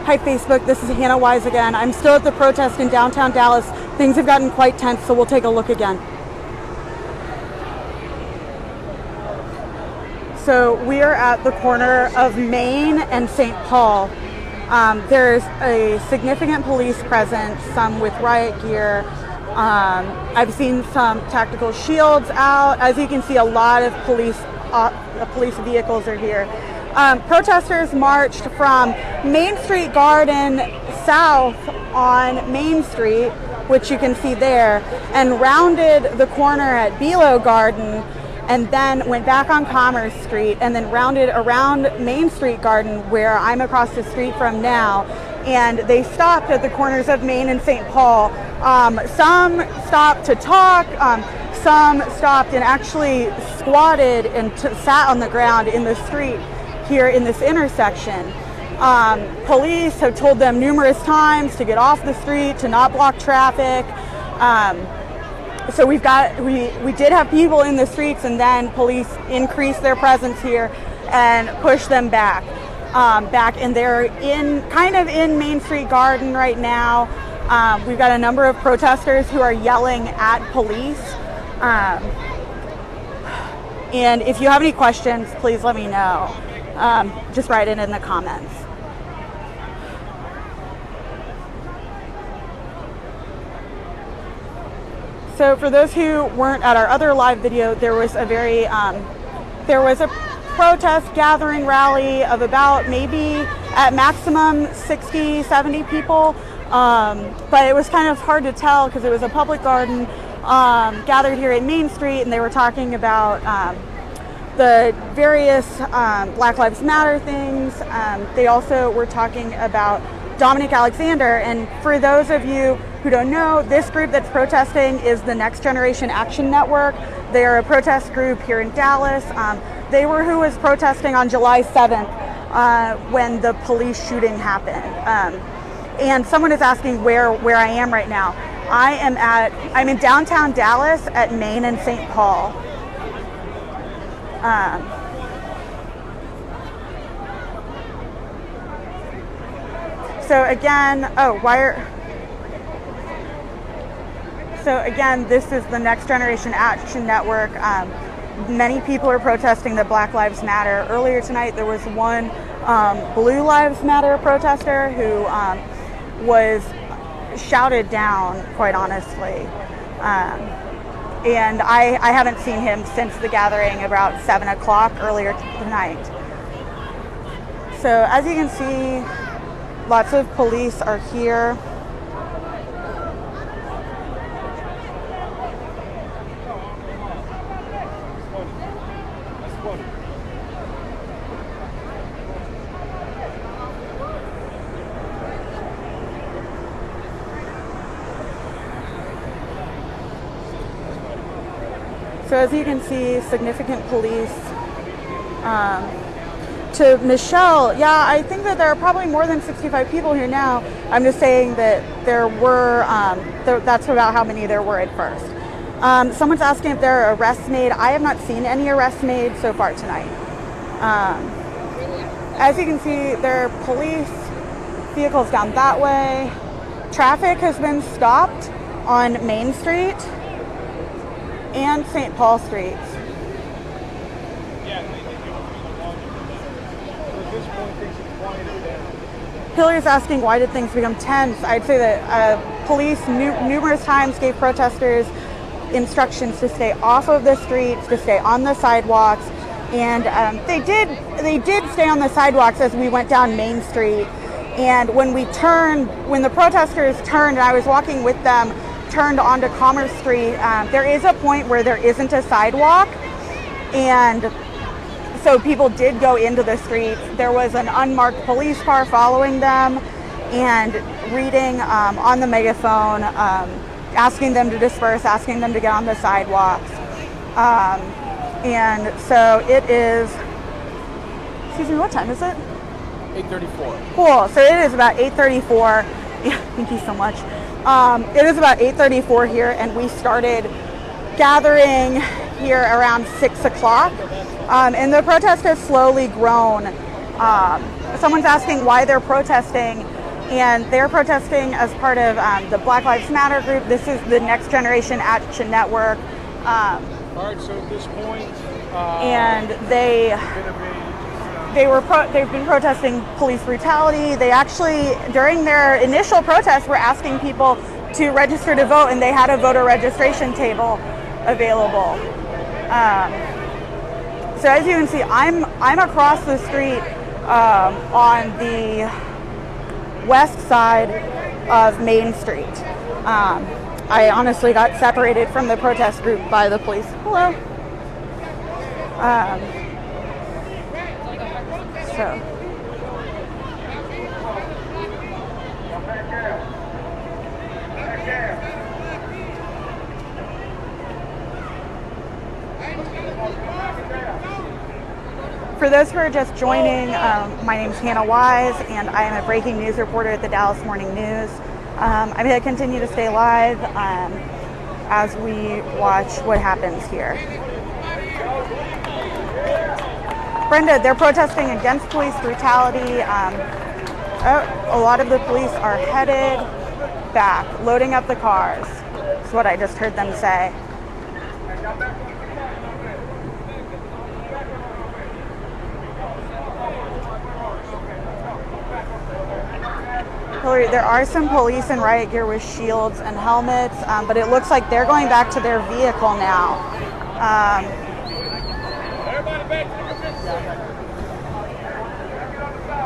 Hi Facebook, this is Hannah Wise again. I'm still at the protest in downtown Dallas. Things have gotten quite tense, so we'll take a look again. So we are at the corner of Main and St. Paul. There's a significant police presence, some with riot gear. I've seen some tactical shields out. As you can see, a lot of police vehicles are here. Protesters marched from Main Street Garden south on Main Street, which you can see there, and rounded the corner at Belo Garden, and then went back on Commerce Street, and then rounded around Main Street Garden, where I'm across the street from now, and they stopped at the corners of Main and St. Paul. Some stopped to talk, some stopped and actually squatted and sat on the ground in the street here in this intersection. Police have told them numerous times to get off the street, to not block traffic. So we did have people in the streets, and then police increased their presence here and pushed them back, and they're kind of in Main Street Garden right now. We've got a number of protesters who are yelling at police. And if you have any questions, please let me know. Just write it in the comments. So for those who weren't at our other live video, there was a protest gathering rally of about maybe at maximum 60, 70 people. But it was kind of hard to tell because it was a public garden gathered here at Main Street, and they were talking about the various Black Lives Matter things. They also were talking about Dominic Alexander, and for those of you who don't know, this group that's protesting is the Next Generation Action Network. They are a protest group here in Dallas. They were who was protesting on July 7th when the police shooting happened. And someone is asking where I am right now. I'm in downtown Dallas at Main and St. Paul. So again, this is the Next Generation Action Network. Many people are protesting that Black Lives Matter. Earlier tonight, there was one Blue Lives Matter protester who was shouted down, quite honestly. And I haven't seen him since the gathering about 7 o'clock earlier tonight. So as you can see, lots of police are here. So as you can see, significant police. To Michelle, yeah, I think that there are probably more than 65 people here now. I'm just saying that there were, that's about how many there were at first. Someone's asking if there are arrests made. I have not seen any arrests made so far tonight. As you can see, there are police vehicles down that way. Traffic has been stopped on Main Street and St. Paul Street. Hillary's asking, why did things become tense? I'd say that police numerous times gave protesters instructions to stay off of the streets, to stay on the sidewalks, and they did stay on the sidewalks as we went down Main Street. And when the protesters turned, and I was walking with them, turned onto Commerce Street, there is a point where there isn't a sidewalk, and so people did go into the street. There was an unmarked police car following them and reading on the megaphone, asking them to disperse, asking them to get on the sidewalks. And so it is, excuse me, what time is it? 8:34. Cool, so it is about 8:34. Yeah, thank you so much. It is about 8:34 here, and we started gathering here around 6 o'clock. And the protest has slowly grown. Someone's asking why they're protesting. and they're protesting as part of the Black Lives Matter group. This is the Next Generation Action Network. All right, so at this point, And they've been protesting police brutality. They actually, during their initial protest, were asking people to register to vote, and they had a voter registration table available. So as you can see, I'm across the street on the west side of Main Street. I honestly got separated from the protest group by the police. Hello. So. For those who are just joining, my name is Hannah Wise, and I am a breaking news reporter at the Dallas Morning News. I'm going to continue to stay live as we watch what happens here. Brenda, they're protesting against police brutality. A lot of the police are headed back, loading up the cars. That's what I just heard them say. Hillary, there are some police in riot gear with shields and helmets, but it looks like they're going back to their vehicle now.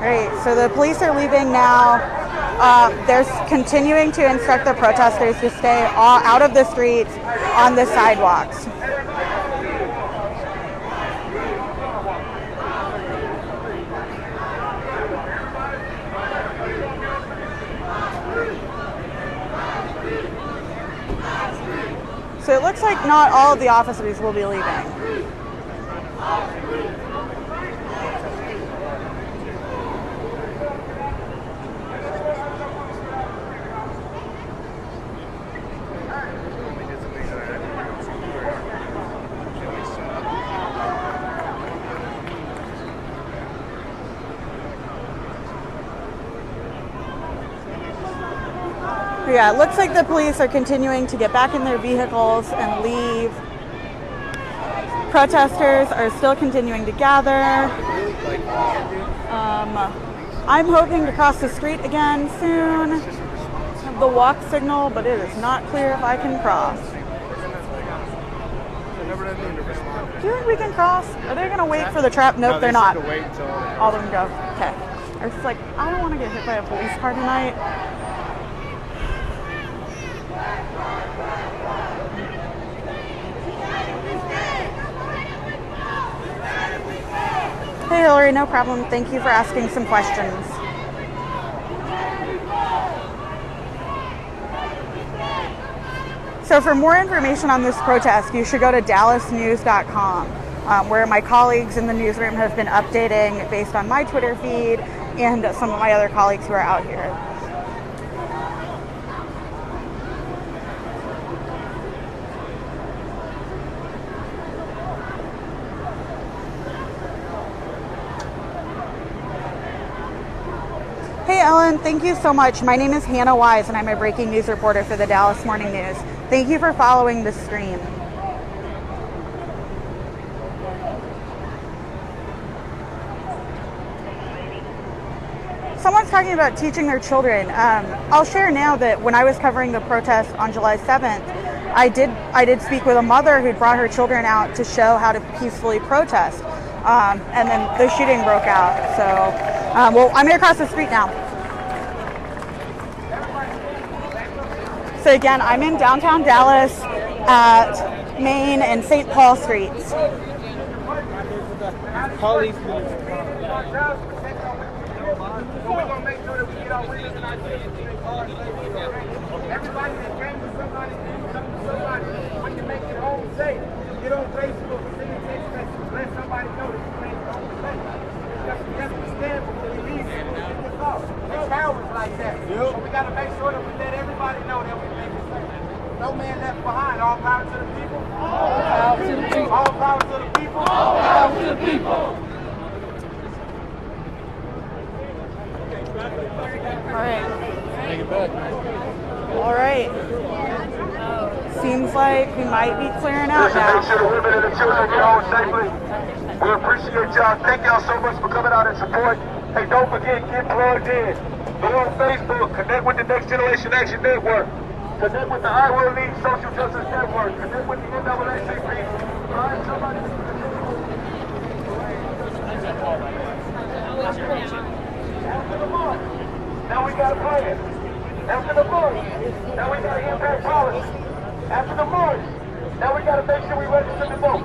Great, so the police are leaving now. They're continuing to instruct the protesters to stay out of the streets, on the sidewalks. So it looks like not all of the officers will be leaving. Yeah, it looks like the police are continuing to get back in their vehicles and leave. Protesters are still continuing to gather. I'm hoping to cross the street again soon. Have the walk signal, but it is not clear if I can cross. Do you think we can cross? Are they going to wait for the trap? Nope, they're not. All of them go. Okay. I was just like, I don't want to get hit by a police car tonight. Hey Hillary, no problem. Thank you for asking some questions. So for more information on this protest, you should go to dallasnews.com, where my colleagues in the newsroom have been updating based on my Twitter feed and some of my other colleagues who are out here. Hey Ellen, thank you so much. My name is Hannah Wise and I'm a breaking news reporter for the Dallas Morning News. Thank you for following the stream. Someone's talking about teaching their children. I'll share now that when I was covering the protest on July 7th, I did speak with a mother who'd brought her children out to show how to peacefully protest. And then the shooting broke out. So, well, I'm gonna cross the street now. So again, I'm in downtown Dallas at Main and St. Paul streets. We're going to make sure that we get our winners and our teams to make hard. Everybody that came to somebody, when you make it home safe, get on Facebook, send a text message, let somebody know that you made it home safe. You have to stand before you leave in your car. We're cowards like that. So we got to make sure that we let everybody know that we make it safe. No man left behind. All power to the people. All power to the people. All power to the people. All power to the people. All right. Take it back. All right. Seems like we might be clearing out Listen, make sure now. the women and the children get home safely. We appreciate y'all. Thank y'all so much for coming out and support. Hey, don't forget, get plugged in. Go on Facebook, connect with the Next Generation Action Network. Connect with the Iowa League Social Justice Network. Connect with the NAACP. Find somebody. After the march, now we got a plan. After the march, now we got to impact policy. After the march, now we got to make sure we register to vote.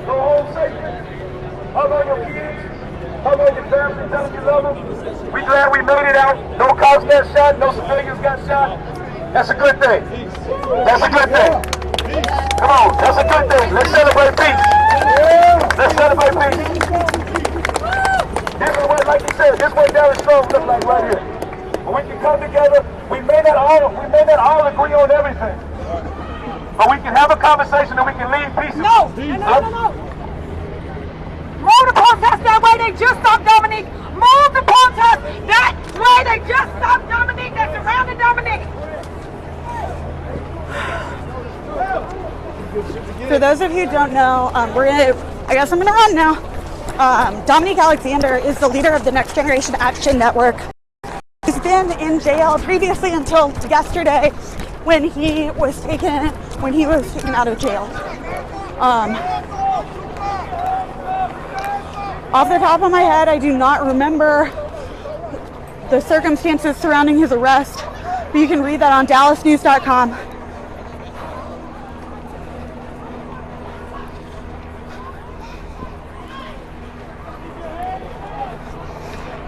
Go home safely. Hug on your kids. Hug on your family. Tell them you love them. We glad we made it out. No cops got shot. No civilians got shot. That's a good thing. That's a good thing. Come on. That's a good thing. Let's celebrate peace. Let's celebrate peace. This is what, like you said, this way Dallas Strong looks like right here. When we can come together, we may not all agree on everything. But we can have a conversation and we can leave peaceably. No. Move the protest that way, they just stopped Dominique. Move the protest that way, they just stopped Dominique. They surrounded Dominique. For those of you who don't know, I guess I'm gonna run now. Dominique Alexander is the leader of the Next Generation Action Network. He's been in jail previously until yesterday when he was taken out of jail. Off the top of my head, I do not remember the circumstances surrounding his arrest, but you can read that on dallasnews.com.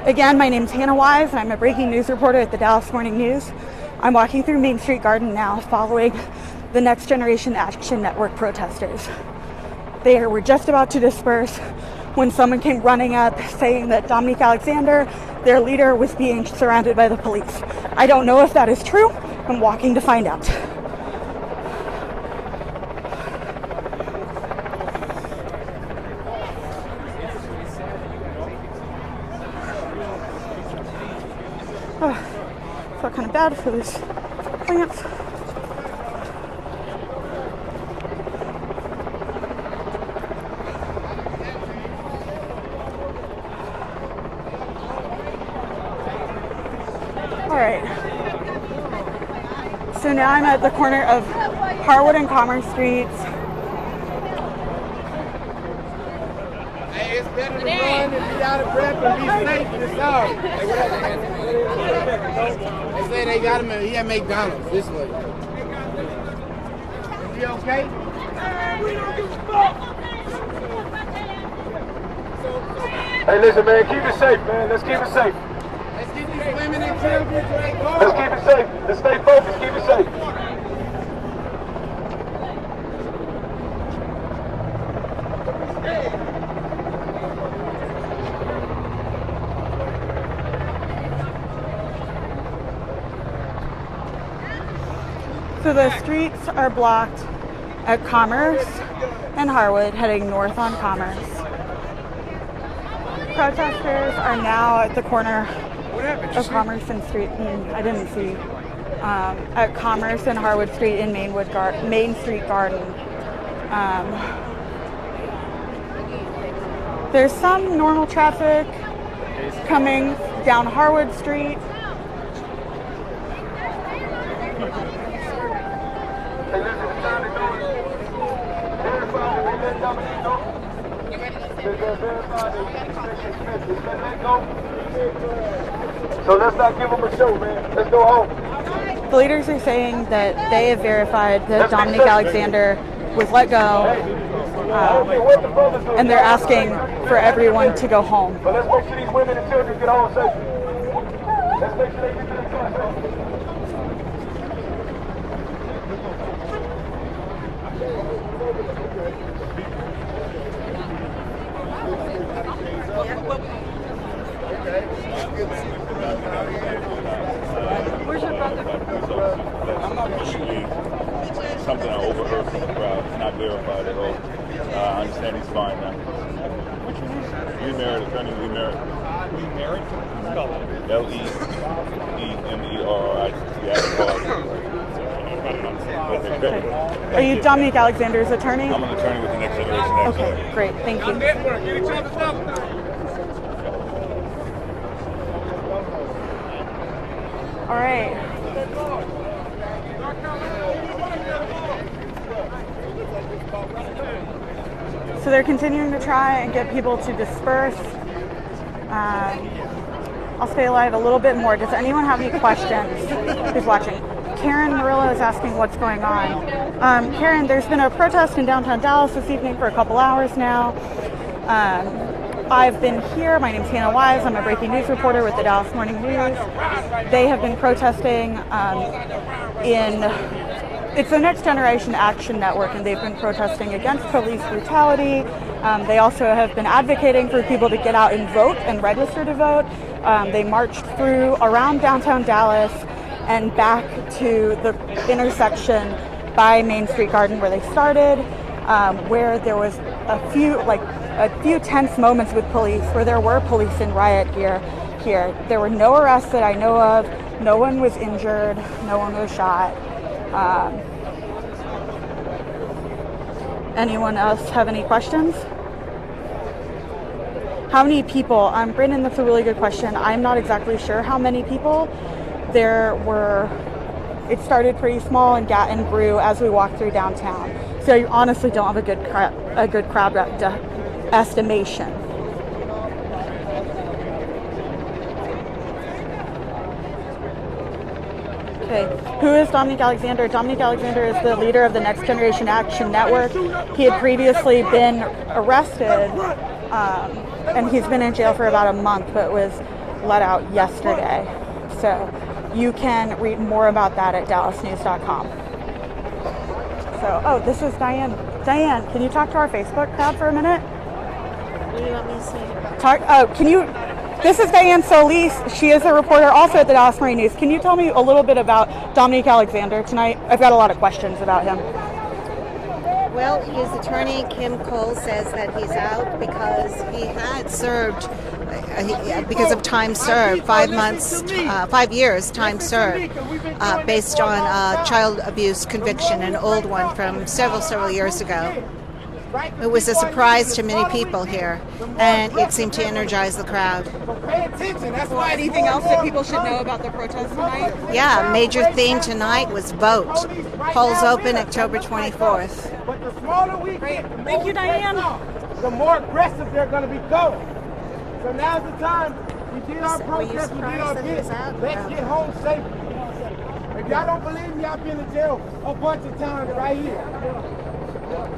Again, my name's Hannah Wise, and I'm a breaking news reporter at the Dallas Morning News. I'm walking through Main Street Garden now, following the Next Generation Action Network protesters. They were just about to disperse when someone came running up saying that Dominique Alexander, their leader, was being surrounded by the police. I don't know if that is true. I'm walking to find out. Oh, I felt kind of bad for these plants. All right. So now I'm at the corner of Harwood and Commerce Streets. Hey, it's better to run and be out of breath and be safe than sorry. Hey, what up, man? They say they got him at McDonald's this way. Is he okay? Hey, listen, man, keep it safe, man. Let's keep it safe. Let's get these women and children to their car. Let's keep it safe. Let's stay focused. Keep it safe. So the streets are blocked at Commerce and Harwood, heading north on Commerce. Protesters are now at the corner of Commerce and Street. I didn't see. At Commerce and Harwood Street in Main Street Garden. There's some normal traffic coming down Harwood Street. Hey, listen, it's time to go. Verify that they let Dominique go. Verify that Smith is let go. So let's not give them a show, man. Let's go home. The leaders are saying that they have verified that Dominique Alexander was let go, and they're asking for everyone to go home. But let's make sure these women and children get home safely. Let's make sure they get to the car safely. Something I overheard from the crowd. It's not verified at all. I understand he's fine now. What's your name? Lee Merritt, attorney Lee Merritt. Lee Merritt? Spell it. Leemerritt. Are you Dominique Alexander's attorney? I'm an attorney with the Next Generation Action. Okay, great. Thank you. All right. So they're continuing to try and get people to disperse. I'll stay alive a little bit more. Does anyone have any questions? Who's watching? Karen Murillo is asking what's going on. Karen, there's been a protest in downtown Dallas this evening for a couple hours now. I've been here. My name's Hannah Wise. I'm a breaking news reporter with the Dallas Morning News. They have been protesting it's the Next Generation Action Network, and they've been protesting against police brutality. They also have been advocating for people to get out and vote and register to vote. They marched through around downtown Dallas and back to the intersection by Main Street Garden where they started, where there was a few tense moments with police, where there were police in riot gear here. There were no arrests that I know of. No one was injured. No one was shot. Anyone else have any questions? How many people? Brandon, that's a really good question. I'm not exactly sure how many people there were. It started pretty small and grew as we walked through downtown. So you honestly don't have a good crowd estimation. Okay, who is Dominique Alexander? Dominique Alexander is the leader of the Next Generation Action Network. He had previously been arrested, and he's been in jail for about a month, but was let out yesterday. So you can read more about that at dallasnews.com. So, this is Diane. Diane, can you talk to our Facebook crowd for a minute? What do you want me to say? This is Diane Solis. She is a reporter also at the Dallas Morning News. Can you tell me a little bit about Dominique Alexander tonight? I've got a lot of questions about him. Well, his attorney, Kim Cole, says that he's out because he had served, because of time served, 5 years time served, based on a child abuse conviction, an old one from several years ago. It was a surprise to many people here, and it seemed to energize the crowd. Anything else that people should know about the protest tonight? Yeah, major theme tonight was vote. Polls open October 24th. But the smaller we get, the Thank you, Diane. The more aggressive they're going to be going. So now's the time. We did our protest, we did our bit. Let's get home safely. If y'all don't believe me, I've been to jail a bunch of times right here.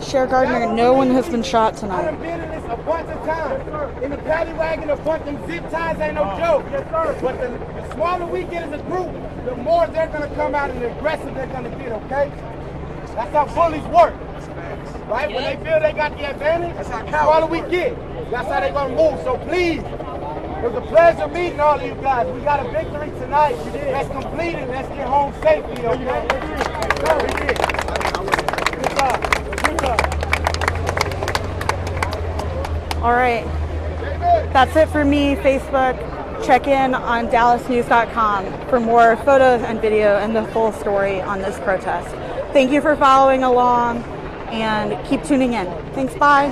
Cher Gardner, no one has been shot I tonight. done been in this a bunch of times. In the paddy wagon, a bunch of zip ties ain't no joke. Yes, sir. But the smaller we get as a group, the more they're going to come out and the aggressive they're going to get, okay? That's how bullies work. Right? When they feel they got the advantage, the smaller we get. That's how they're going to move. So please, it was a pleasure meeting all of you guys. We got a victory tonight. Let's complete it. Let's get home safely, okay? Good job. All right. That's it for me. Facebook. Check in on dallasnews.com for more photos and video and the full story on this protest. Thank you for following along and keep tuning in. Thanks. Bye.